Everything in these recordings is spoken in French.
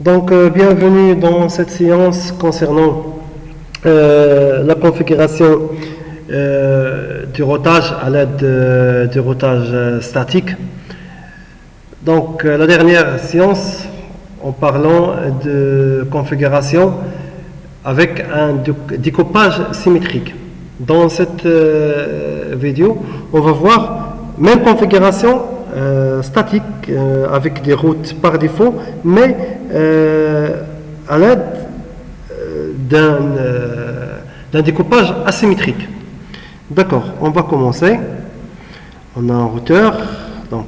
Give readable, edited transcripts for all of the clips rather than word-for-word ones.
Donc, bienvenue dans cette séance concernant la configuration du routage à l'aide du routage statique. Donc, la dernière séance, en parlant de configuration avec un découpage symétrique. Dans cette vidéo, on va voir même configuration statique avec des routes par défaut, mais à l'aide d'un découpage asymétrique. D'accord, on va commencer. On a un routeur, donc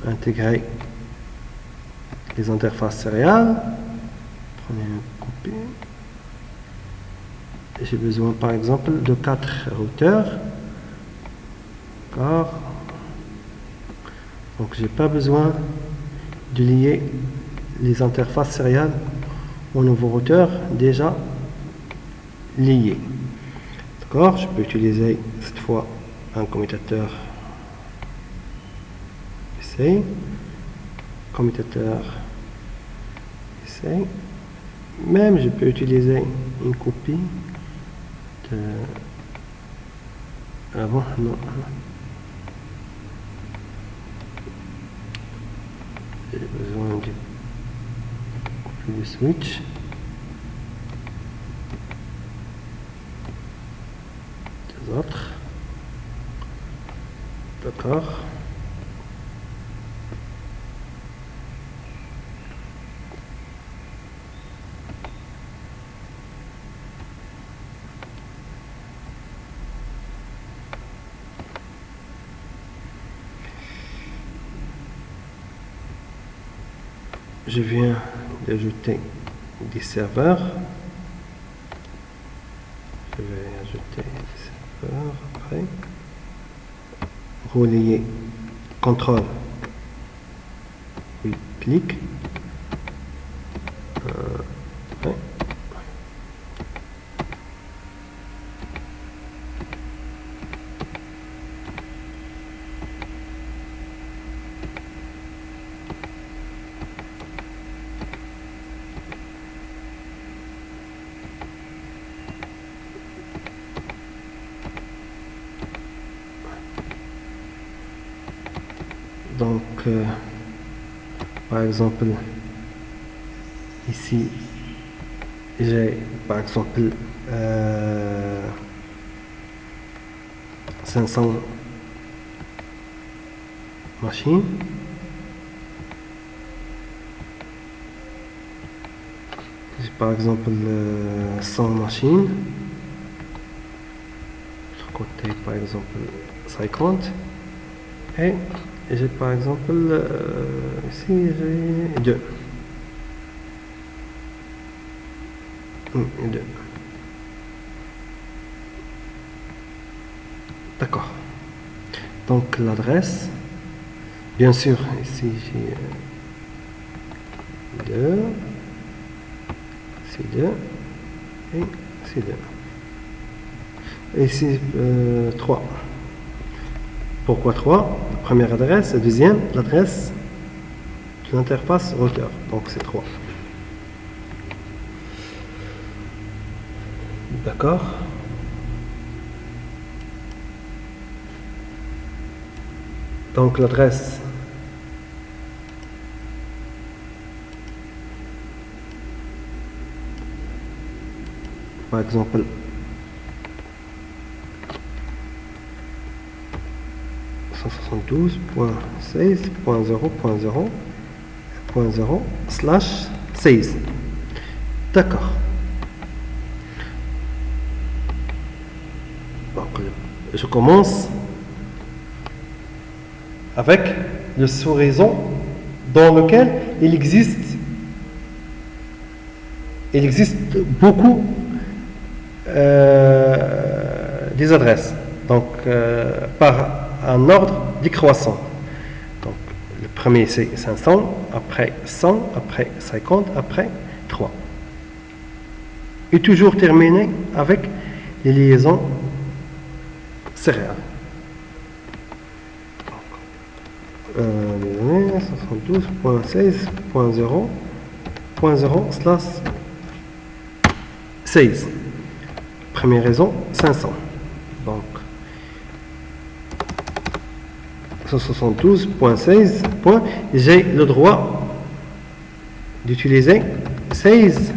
intégrer les interfaces céréales. Prenez une copie. J'ai besoin par exemple de 4 routeurs. D'accord. Donc j'ai pas besoin de lier les interfaces céréales au nouveau routeur déjà lié. D'accord. Je peux utiliser cette fois un commutateur ici, commutateur ici. Même je peux utiliser une copie de avant non. J'ai besoin du switch. Des autres. D'accord. Je viens d'ajouter des serveurs. Je vais ajouter des serveurs après. Relayer contrôle. Oui, clic. Ouais. Donc, par exemple, ici, j'ai par exemple 500 machines. J'ai par exemple 100 machines. De l'autre côté, par exemple, 50. Et j'ai par exemple ici j'ai 2. D'accord. Donc l'adresse, bien sûr, ici j'ai 2, ici 2 et ici 2. Et ici 3. Pourquoi 3? La première adresse, la deuxième, l'adresse de l'interface routeur. Donc c'est 3. D'accord. Donc l'adresse par exemple 172.16.0.0.0/16. D'accord. Donc, je commence avec le sous-réseau dans lequel il existe beaucoup des adresses. Donc, par un ordre décroissant. Donc, le premier c'est 500, après 100, après 50, après 3. Et toujours terminé avec les liaisons céréales. 72.16.0.0/16. Première raison, 500. Donc, 172.16. J'ai le droit d'utiliser 16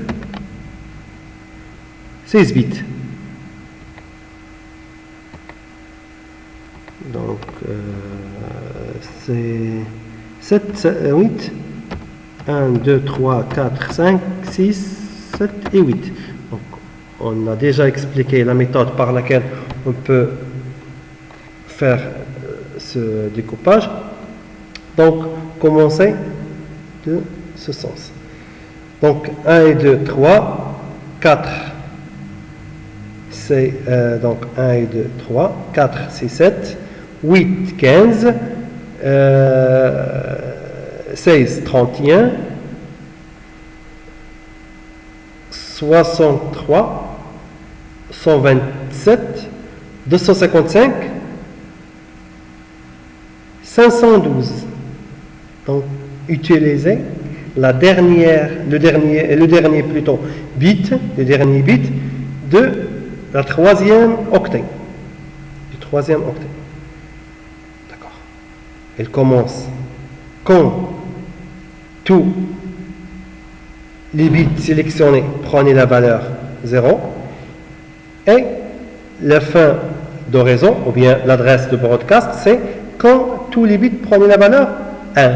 bits. Donc, c'est 7, 8, 1, 2, 3, 4, 5, 6, 7 et 8. Donc, on a déjà expliqué la méthode par laquelle on peut faire ce découpage. Donc, commencer de ce sens. Donc, 1 et 2, 3, 4, c'est donc 1 et 2, 3, 4, 6, 7, 8, 15, 16, 31, 63, 127, 255, 512. Donc, utilisez le dernier bit de la troisième octet. D'accord. Il commence quand tous les bits sélectionnés prenaient la valeur 0 et la fin d'oraison, ou bien l'adresse de broadcast, c'est quand tous les bits prenaient la valeur 1.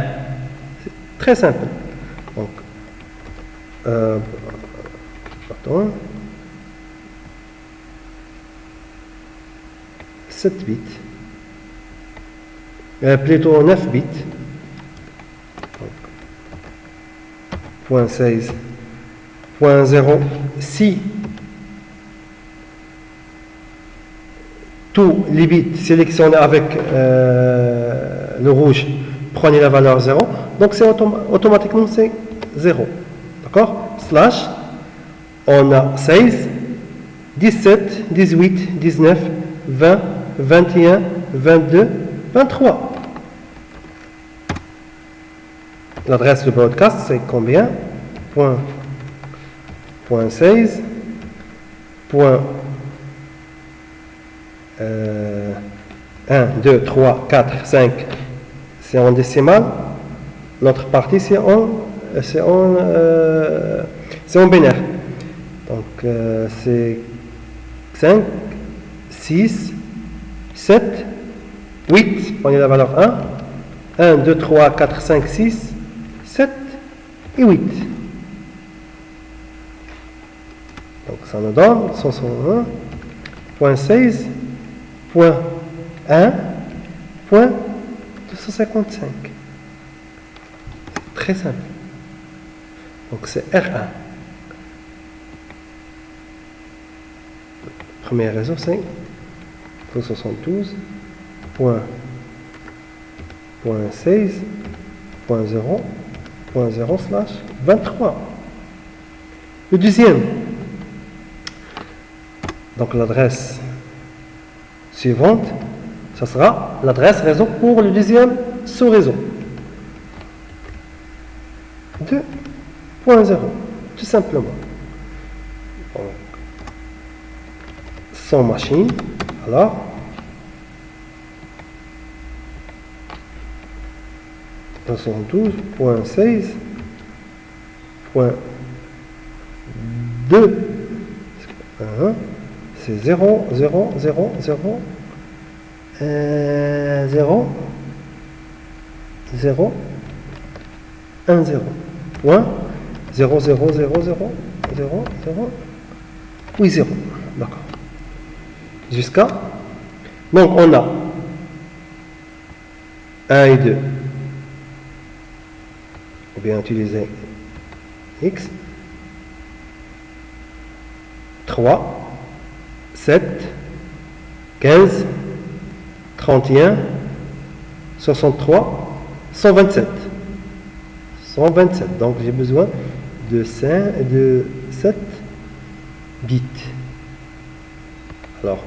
C'est très simple. Donc, pardon, 7 bits, plutôt 9 bits, donc, 0.16.0, si tous les bits sélectionnés avec le rouge prenaient la valeur 0, donc c'est automatiquement c'est 0. D'accord? Slash, on a 16, 17, 18, 19, 20, 21, 22, 23. L'adresse de broadcast, c'est combien? Point 16. 1, 2, 3, 4, 5, c'est en décimale. L'autre partie, c'est en binaire. Donc, c'est 5, 6, 7, 8, prenez la valeur 1. 1, 2, 3, 4, 5, 6, 7 et 8. Donc, ça nous donne 101.16.1.255. Très simple. Donc c'est R1. Premier réseau c'est 172.16.0.0/23. Le deuxième. Donc l'adresse suivante, ça sera l'adresse réseau pour le deuxième sous-réseau. 2.0, tout simplement. Donc, sans machine, alors, « 112.16.2 » c'est 0, 0, 0, 0, 0, 0, 1, 0. Point 0, 0, 0, 0, 0, 0, oui 0. D'accord. Jusqu'à. Donc on a 1 et 2. Ou bien utiliser X. 3, 7, 15, 31, 63, 127. 127. Donc j'ai besoin de 7 bits. Alors,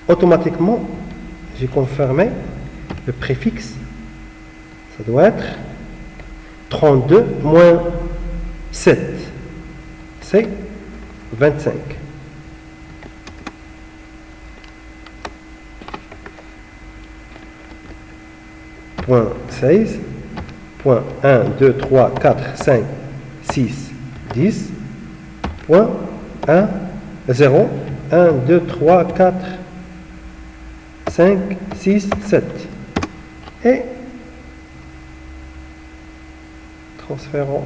automatiquement, j'ai confirmé le préfixe Ça doit être 32 moins 7. C'est 25. Point 16. Point 1, 2, 3, 4, 5, 6, 10. Point 1, 0, 1, 2, 3, 4, 5, 6, 7. Et transférons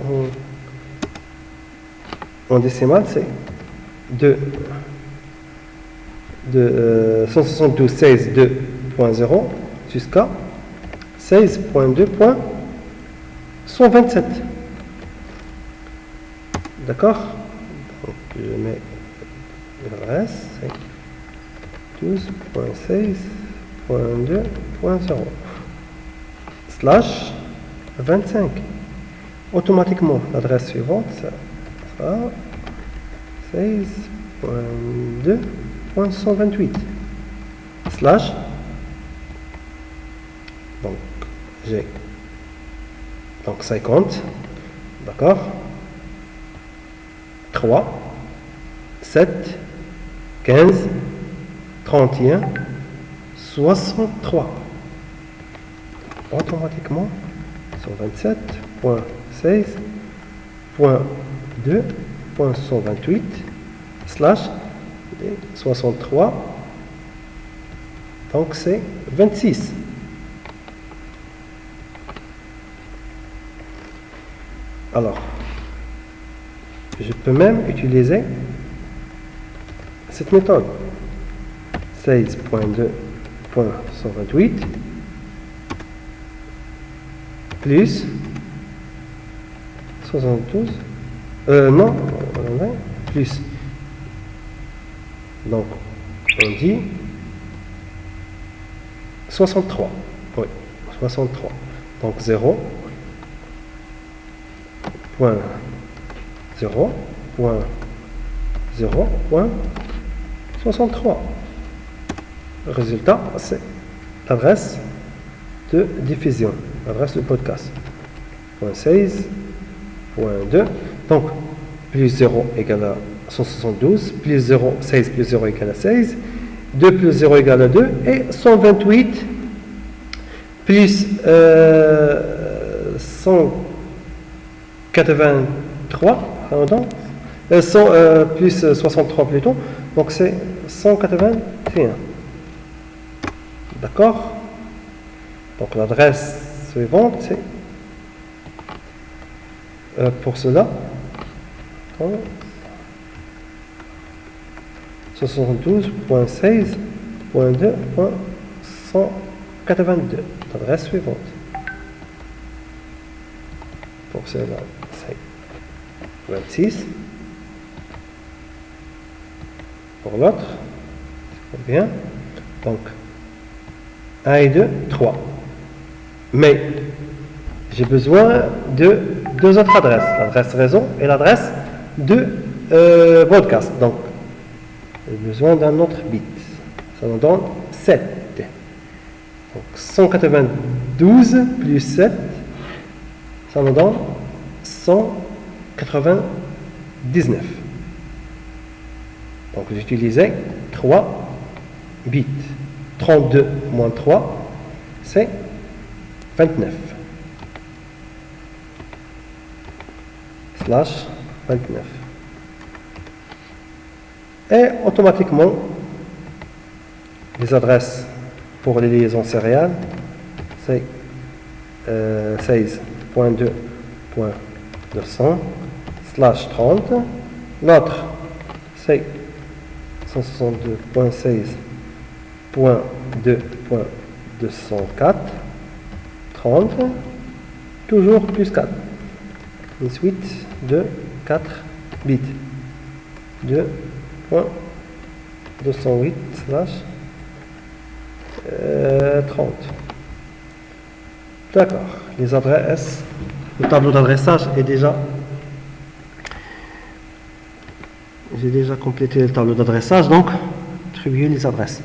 en décimale, c'est de 172, 16, 2.0 jusqu'à 16.2.127. D'accord? Donc je mets le reste, c'est 12.16.2.0 slash 25. Automatiquement, l'adresse suivante, ça sera 16.2.128 slash, donc j'ai donc 50, d'accord, 3, 7, 15, 31, 63. Automatiquement, 127.16.2.128 slash 63. Donc c'est 26. Alors, je peux même utiliser cette méthode. 16.2.128 plus 72, non, plus, donc on dit 63, oui, 63, donc 0, point 0, point 0, point 63. Le résultat, c'est l'adresse de diffusion, l'adresse de podcast. Point 16, point 2. Donc, plus 0 égale à 172, plus 0, 16 plus 0 égale à 16, 2 plus 0 égale à 2, et 128 plus 183, pardon, plus 63 plutôt, donc c'est 181. D'accord? Donc l'adresse suivante, c'est pour cela 72.16.2.182. L'adresse suivante. Pour cela, c'est 26. Pour l'autre, c'est combien? Donc 1 et 2, 3. Mais j'ai besoin de deux autres adresses, l'adresse réseau et l'adresse de broadcast. Donc, j'ai besoin d'un autre bit. Ça nous donne 7. Donc, 192 plus 7, ça nous donne 199. Donc, j'utilisais 3 bits. 32 moins 3, c'est 29. Slash 29. Et automatiquement, les adresses pour les liaisons sériales, c'est 16.2.200 slash 30. L'autre, c'est 162.16.2.204 30, toujours plus 4. Une suite de 4 bits. 2.208 slash 30. D'accord. Les adresses, le tableau d'adressage est déjà. J'ai déjà complété le tableau d'adressage, donc attribuer les adresses.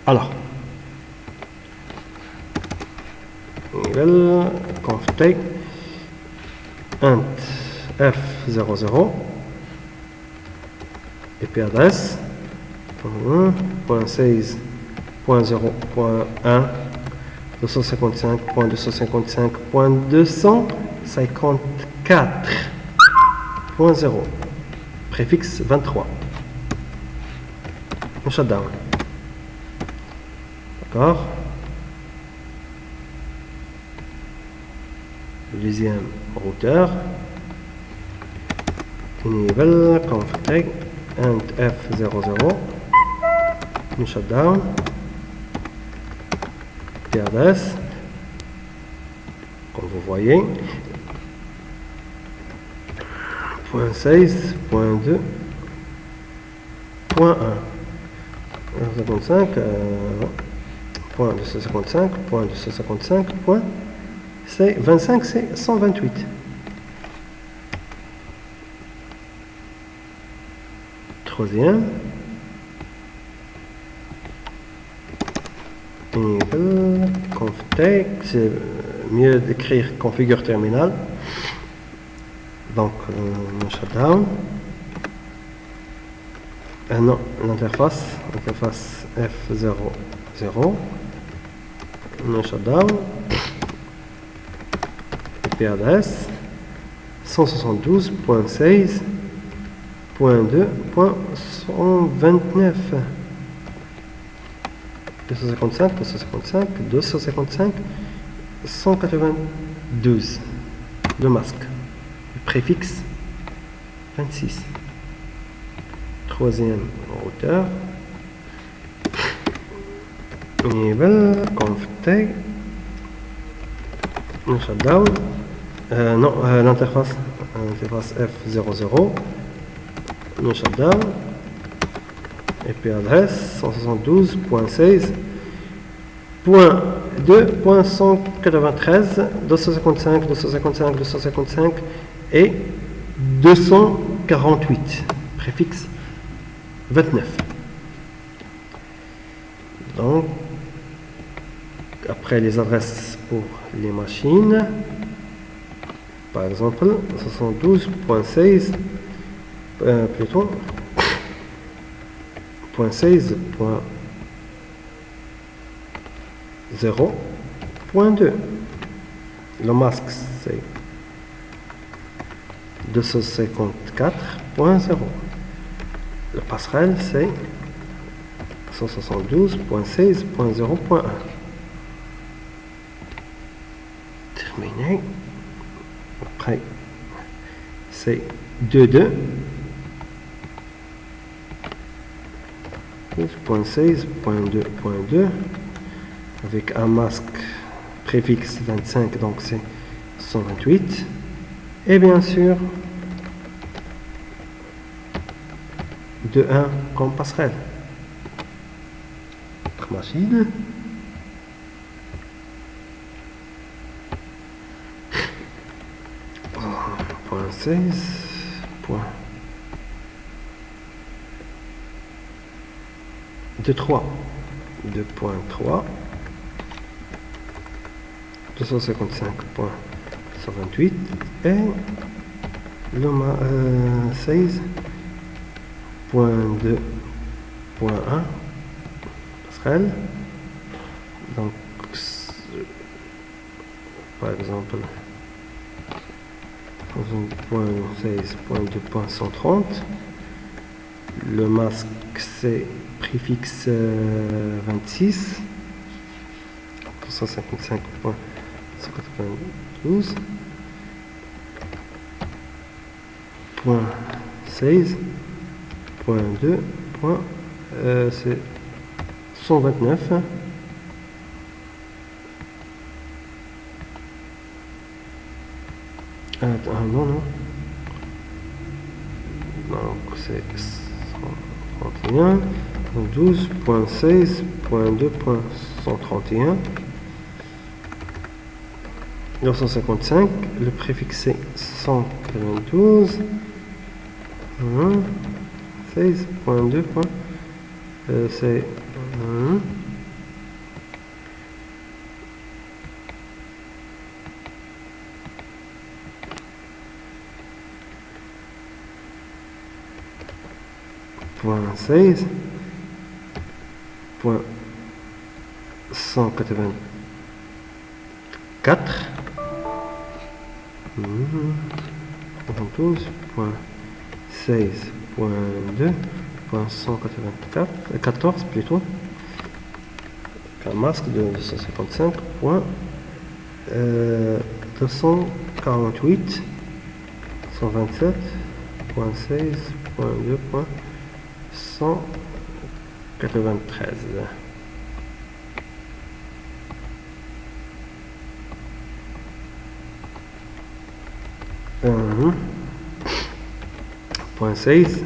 Alors, Nouvelle config int f00 IP adresse 1.16.0.1 255.255.254.0 préfixe 23 on shutdown. D'accord. Le deuxième routeur enable config int f00 on shutdown. IP adresse comme vous voyez .16.2.1 .255.255. C'est 25, c'est 128. Troisième. Config, c'est mieux d'écrire configure terminal. Donc, shutdown. Non, l'interface F00, no shutdown, IP adresse 172.16.2.129 255, 192 le masque, le préfixe 26. Troisième routeur enable config shutdown l'interface F00 no shutdown IP adresse 172.16.2.193 255 et 248 préfixe 29. Donc, après les adresses pour les machines, par exemple 72.16 plutôt .16.0.2. Le masque c'est 254.0. Le passerelle c'est 172.16.0.1. Terminé. Après, c'est 2.16.2.2 avec un masque préfixe 25, donc c'est 128. Et bien sûr, 2.1 comme passerelle. Notre machine. Point 16. Point 2.3. 2.3. 255.128 et le 16.2.1 passerelle. Donc par exemple 16.2.130. Le masque c'est préfixe 26. 255.192. Point 16.2. C'est 129. Non. Donc c'est 131. 12.16.2.131. 955, le préfixe est 192. 16.2. C'est .16 .184 .16.2.184 plutôt, un masque de 255.248 127.16.2.193. Point 16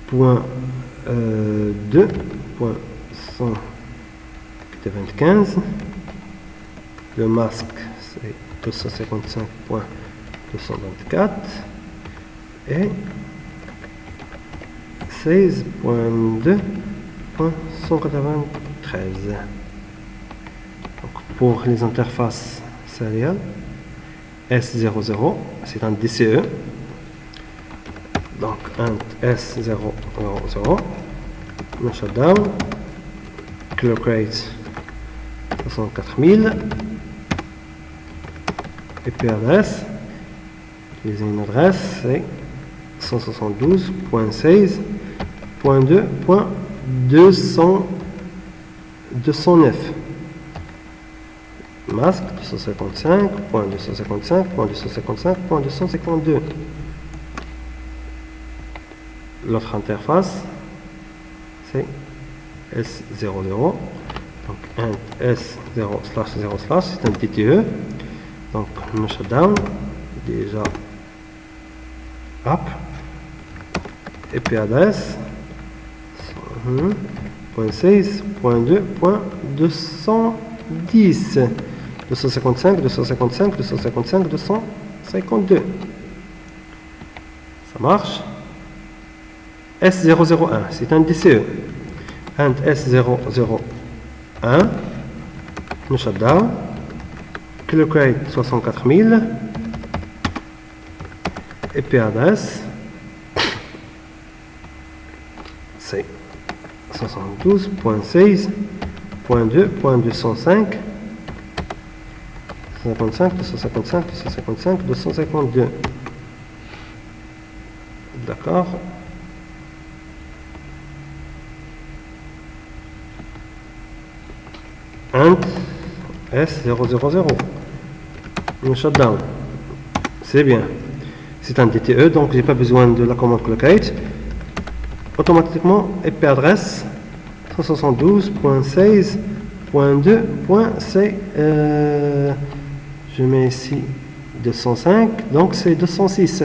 point 2 point 195. Le masque c'est 255.224 et 16.2.193. Pour les interfaces sérielles, S00 c'est un DCE, donc int S000, le shutdown, clock rate 64000, IP adresse, utiliser une adresse, c'est 172.16.2.209. Masque 255.255.255.252. L'autre interface c'est S00, donc int S0/0/ c'est un DTE, donc le shutdown déjà app IP adresse .16.2.210 255 255 255 252. Ça marche. S001 c'est un DCE, int S001 le shutdown, clock rate 64000, IP adresse c'est 72.16.2.205 255 255 255 252. D'accord. Int S000 le shutdown, c'est bien, c'est un DTE, donc j'ai pas besoin de la commande clockate. Automatiquement IP adresse 172.16.2.c, je mets ici 205, donc c'est 206.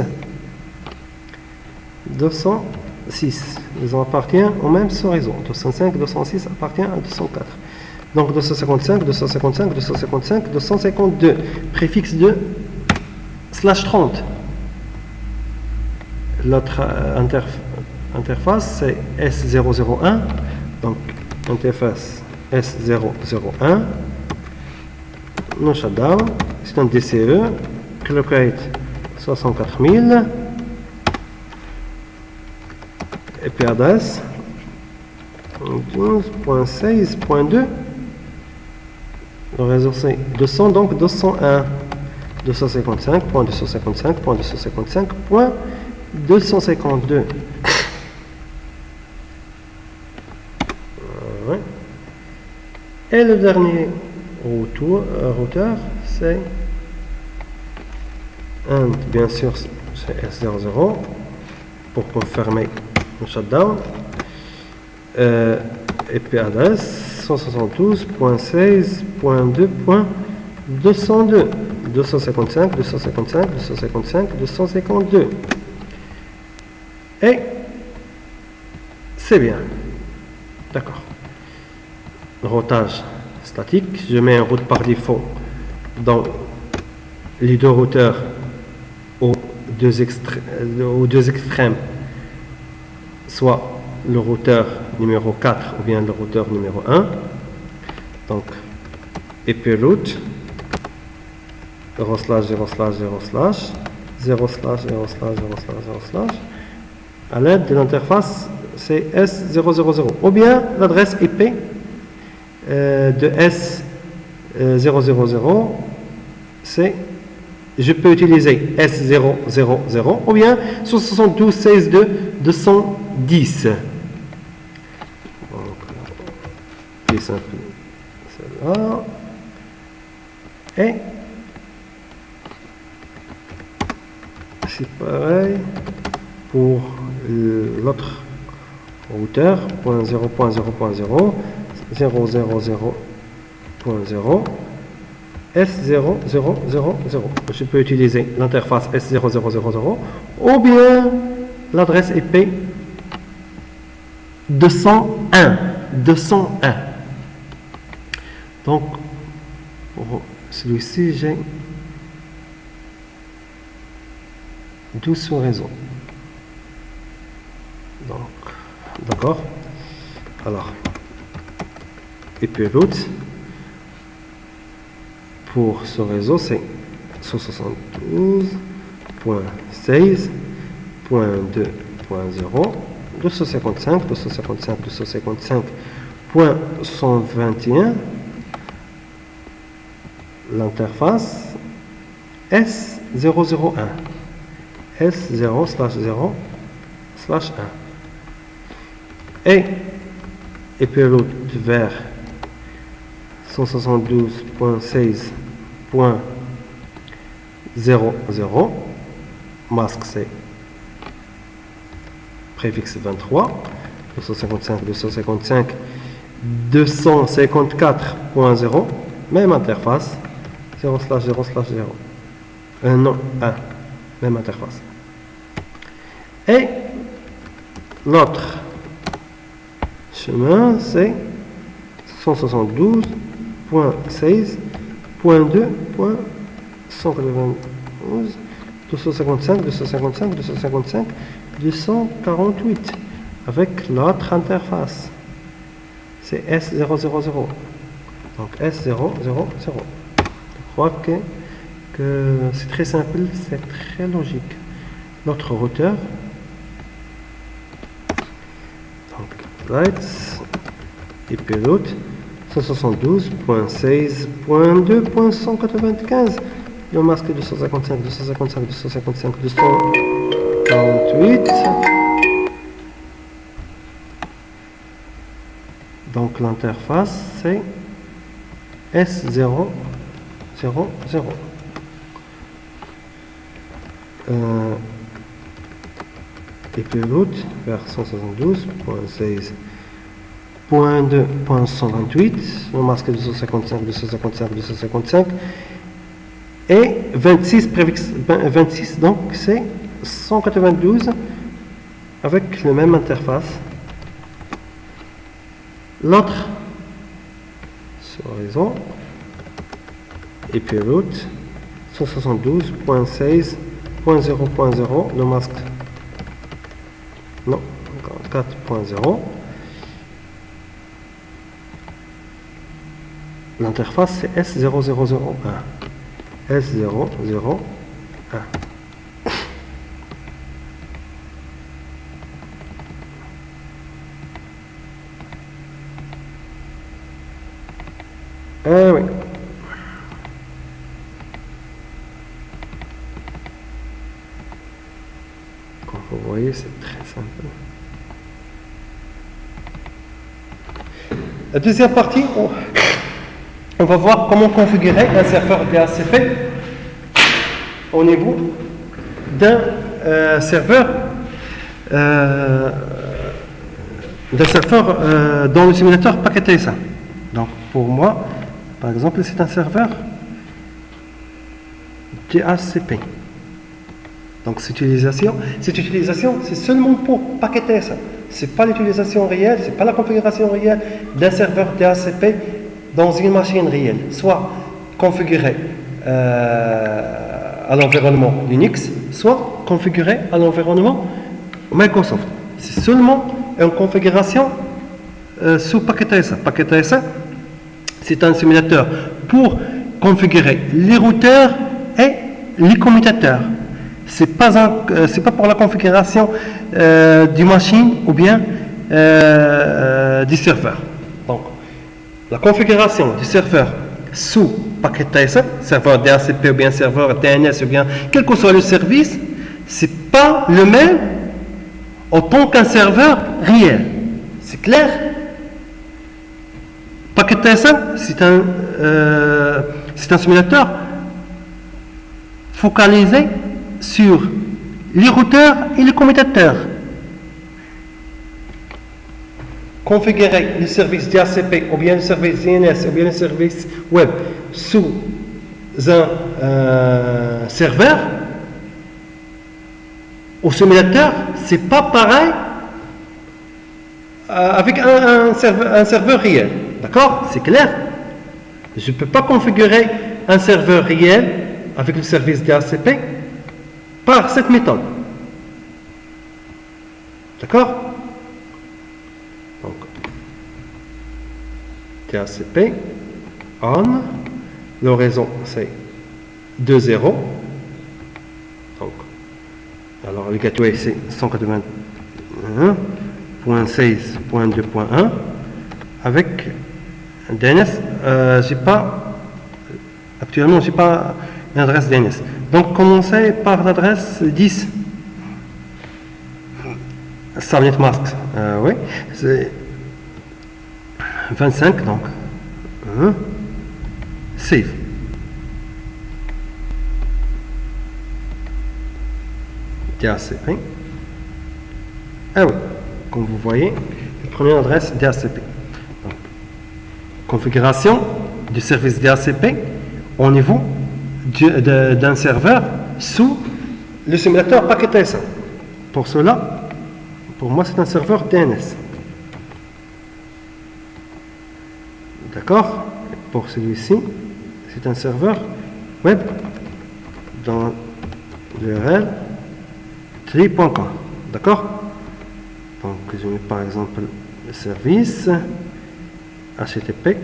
Ils appartiennent au même sous-réseau. 205 206 appartient à 204. Donc 255 255 255 252, préfixe de /30. L'autre interface c'est S001, donc interface S001, le shutdown, c'est un DCE, clock rate 64000, IP adresse 12.16.2, le réseau c'est 200, donc 201 255.255.255.252. Ouais. Et le dernier routeur c'est bien sûr c'est S00 pour confirmer le shutdown, IP adresse 172.16.2.202 255 255 255 252. Et c'est bien. D'accord. Routage statique, je mets un route par défaut dans les deux routeurs aux deux extrêmes, soit le routeur numéro 4 ou bien le routeur numéro 1. Donc IP route 0/0/0/0/0/0/0/0/0/ à l'aide de l'interface c'est S000. Ou bien l'adresse IP de S000, c'est, je peux utiliser S000 ou bien 172.16.2.210. Donc, plus simple, celle-là. Et c'est pareil pour l'autre routeur, .0.0.0, 000.0, S0000. Je peux utiliser l'interface S0000 ou bien l'adresse IP 201. Donc, pour celui-ci, j'ai 12 sous-réseaux. Donc, d'accord. Alors, IP route pour ce réseau, c'est 172.16.2.0, 255.121, l'interface S001, S0/0/1. Et IP route vers 172.16.00, masque c'est préfixe 23, 255.254.0, même interface, 0/0/0. Non, 1, même interface. Et l'autre chemin, c'est 172.16.2.192, 248 avec l'autre interface. C'est S000. Donc S000. Je crois que c'est très simple, c'est très logique. Notre routeur. Donc, lights, IP route 172.16.2.195. Le masque 248. Donc l'interface c'est S000. IP route vers 172.16.2.128, le masque 255, et 26 préfixe 26, donc c'est 192 avec la même interface. L'autre sur réseau IP route 172.16.0.0, le masque non 4.0. L'interface c'est S0001. S001. Oui. Comme vous voyez, c'est très simple. La deuxième partie, on va voir comment configurer un serveur DHCP au niveau d'un serveur dans le simulateur Packet.ASA. Donc pour moi, par exemple, c'est un serveur DHCP. Donc cette utilisation, c'est seulement pour Packet.ASA. Ce n'est pas l'utilisation réelle, ce n'est pas la configuration réelle d'un serveur DHCP dans une machine réelle, soit configuré à l'environnement Linux, soit configuré à l'environnement Microsoft. C'est seulement une configuration sous Packet.ASA. Packet.ASA, c'est un simulateur pour configurer les routeurs et les commutateurs. C'est pas pour la configuration du machine ou bien du serveur. Donc, la configuration du serveur sous paquet TSA, serveur DHCP ou bien serveur DNS ou bien quel que soit le service, c'est pas le même autant qu'un serveur réel. C'est clair? Paquet TSA, c'est un simulateur focalisé sur les routeurs et les commutateurs. Configurer le service DHCP ou bien le service DNS ou bien le service web sous un serveur au simulateur, c'est pas pareil avec un serveur réel. D'accord? C'est clair? Je ne peux pas configurer un serveur réel avec le service DHCP par cette méthode. D'accord? Donc, DHCP on, l'horizon c'est 2.0. Donc, alors le gateway c'est 181.16.2.1 avec DNS. Actuellement j'ai pas une adresse DNS. Donc commencez par l'adresse 10. Subnet mask, oui, c'est 25 donc. Save. DHCP. Ah oui, comme vous voyez, la première adresse DHCP. Donc, configuration du service DHCP au niveau d'un serveur sous le simulateur paquet TSA. Pour cela, pour moi, c'est un serveur DNS. D'accord? Pour celui-ci, c'est un serveur web dans l'URL tri.com. D'accord? Donc, je mets par exemple le service HTTP,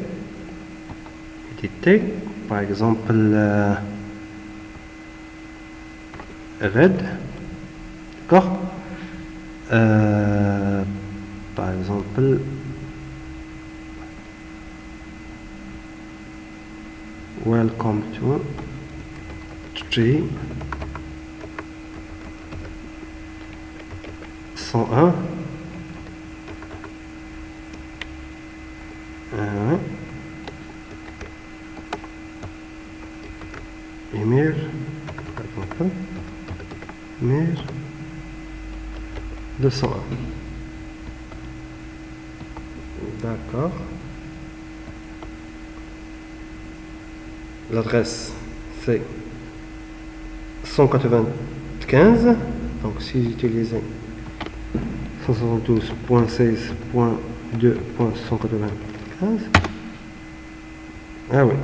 édité, par exemple RED. D'accord? Par exemple welcome to tree 101 email par exemple email 201. D'accord. L'adresse c'est 195. Donc si j'utilisais 172.16.2.195. Ah oui.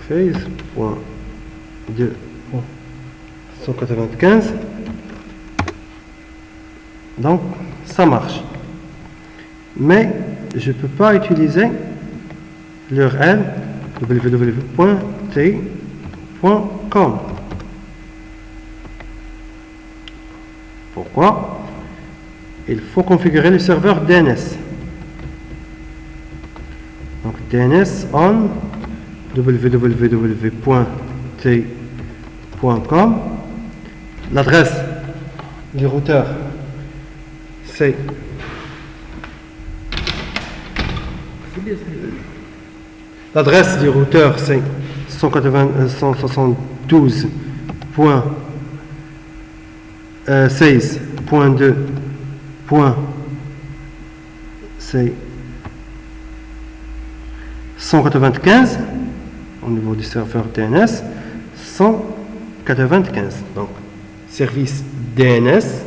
Phase.2.195. Donc ça marche, mais je ne peux pas utiliser l'URL www.tri.com. Pourquoi? Il faut configurer le serveur DNS. Donc DNS on www.tri.com. L'adresse du routeur c'est l'adresse du routeur c'est 172.16.2.195 au niveau du serveur DNS 195. Donc service DNS.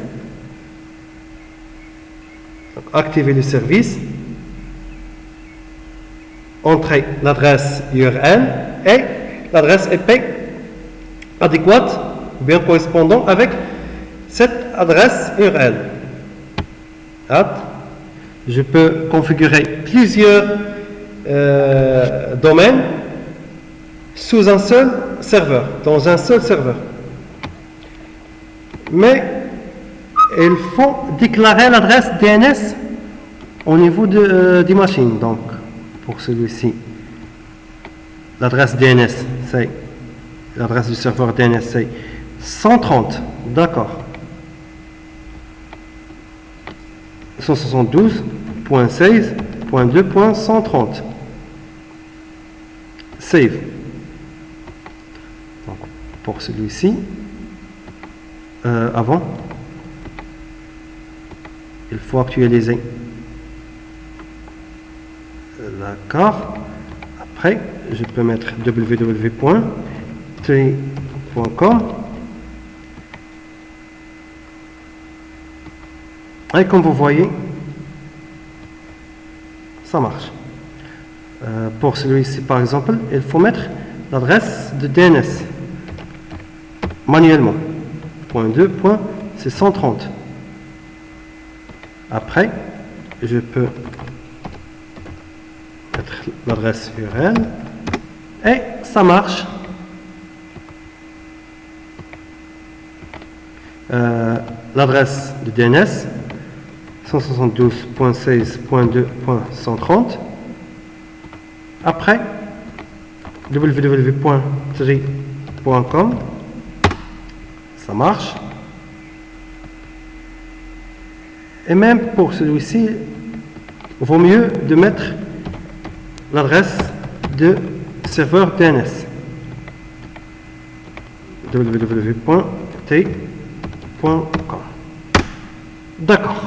Activer le service, entrer l'adresse URL et l'adresse IP adéquate ou bien correspondant avec cette adresse URL. Je peux configurer plusieurs domaines sous un seul serveur, dans un seul serveur. Mais il faut déclarer l'adresse DNS au niveau des machines. Donc, pour celui-ci, l'adresse DNS, c'est l'adresse du serveur DNS, c'est 130, d'accord. 172.16.2.130. Save. Donc, pour celui-ci, avant, il faut actualiser. D'accord. Après, je peux mettre www.tri.com. Et comme vous voyez, ça marche. Pour celui-ci, par exemple, il faut mettre l'adresse de DNS manuellement. .2. C'est 130. Après, je peux mettre l'adresse URL et ça marche. L'adresse de DNS 172.16.2.130. Après, www.tri.com, ça marche. Et même pour celui-ci, il vaut mieux de mettre l'adresse de serveur DNS www.tri.com. D'accord.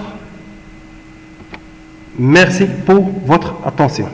Merci pour votre attention.